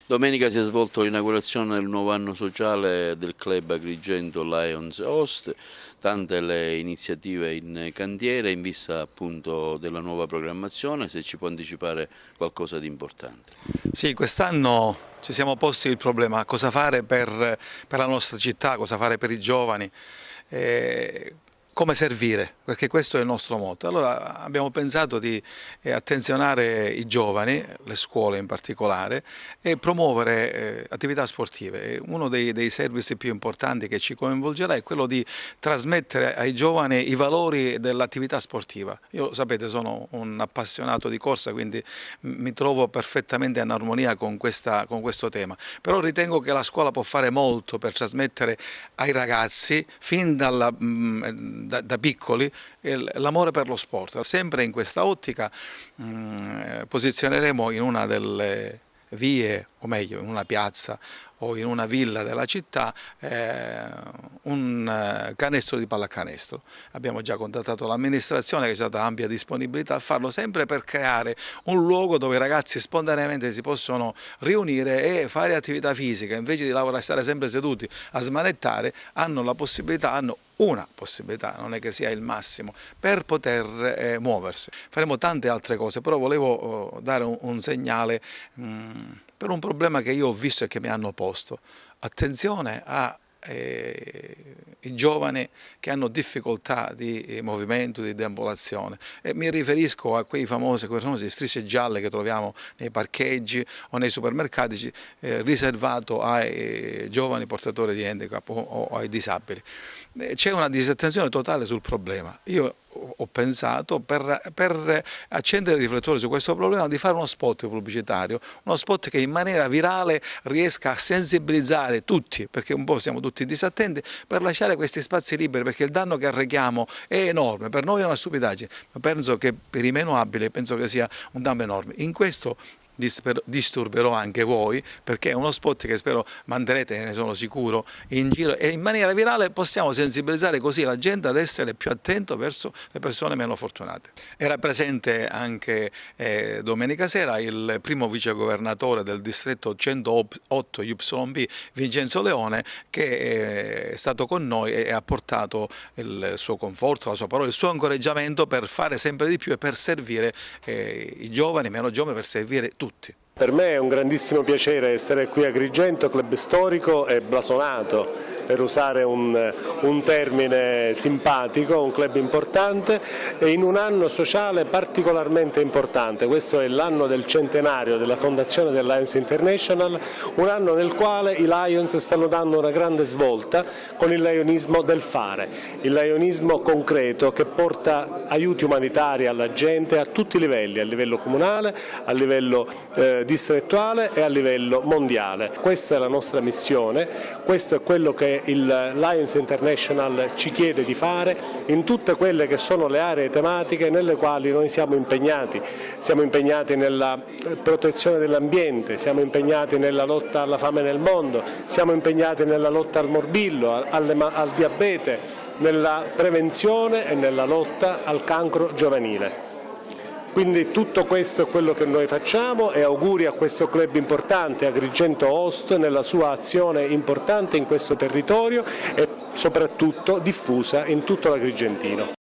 Domenica si è svolto l'inaugurazione del nuovo anno sociale del club Agrigento Lions Host, tante le iniziative in cantiere in vista appunto della nuova programmazione, se ci può anticipare qualcosa di importante. Sì, quest'anno ci siamo posti il problema cosa fare per la nostra città, cosa fare per i giovani. Come servire, perché questo è il nostro motto. Allora abbiamo pensato di attenzionare i giovani, le scuole in particolare, e promuovere attività sportive. Uno dei servizi più importanti che ci coinvolgerà è quello di trasmettere ai giovani i valori dell'attività sportiva. Io, sapete, sono un appassionato di corsa, quindi mi trovo perfettamente in armonia con questo tema. Però ritengo che la scuola può fare molto per trasmettere ai ragazzi, fin da piccoli, l'amore per lo sport. Sempre in questa ottica posizioneremo in una delle vie, o meglio in una piazza o in una villa della città, un canestro di pallacanestro. Abbiamo già contattato l'amministrazione, che ci ha dato ampia disponibilità a farlo, sempre per creare un luogo dove i ragazzi spontaneamente si possono riunire e fare attività fisica. Invece di lavorare, stare sempre seduti a smanettare, hanno la possibilità, hanno una possibilità, non è che sia il massimo, per poter muoversi. Faremo tante altre cose, però volevo dare un segnale per un problema che io ho visto e che mi hanno posto. Attenzione ai giovani che hanno difficoltà di movimento, di deambulazione, e mi riferisco a quelle famose strisce gialle che troviamo nei parcheggi o nei supermercati, riservato ai giovani portatori di handicap o ai disabili. C'è una disattenzione totale sul problema. Io ho pensato, per accendere i riflettori su questo problema, di fare uno spot pubblicitario, uno spot che in maniera virale riesca a sensibilizzare tutti, perché un po' siamo tutti disattenti, per lasciare questi spazi liberi, perché il danno che arrechiamo è enorme. Per noi è una stupidaggine, ma penso che per i meno abili penso che sia un danno enorme. In questo disturberò anche voi, perché è uno spot che spero manderete, ne sono sicuro, in giro, e in maniera virale possiamo sensibilizzare così la gente ad essere più attento verso le persone meno fortunate. Era presente anche domenica sera il primo vicegovernatore del distretto 108 YB, Vincenzo Leone, che è stato con noi e ha portato il suo conforto, la sua parola, il suo incoraggiamento per fare sempre di più e per servire i giovani, meno giovani, per servire tutti. Per me è un grandissimo piacere essere qui a Agrigento, club storico e blasonato, per usare un termine simpatico, un club importante e in un anno sociale particolarmente importante. Questo è l'anno del centenario della fondazione del Lions International, un anno nel quale i Lions stanno dando una grande svolta con il lionismo del fare, il lionismo concreto che porta aiuti umanitari alla gente a tutti i livelli, a livello comunale, a livello distrettuale e a livello mondiale. Questa è la nostra missione, questo è quello che il Lions International ci chiede di fare in tutte quelle che sono le aree tematiche nelle quali noi siamo impegnati nella protezione dell'ambiente, siamo impegnati nella lotta alla fame nel mondo, siamo impegnati nella lotta al morbillo, al diabete, nella prevenzione e nella lotta al cancro giovanile. Quindi tutto questo è quello che noi facciamo e auguri a questo club importante, Agrigento Host, nella sua azione importante in questo territorio e soprattutto diffusa in tutto l'Agrigentino.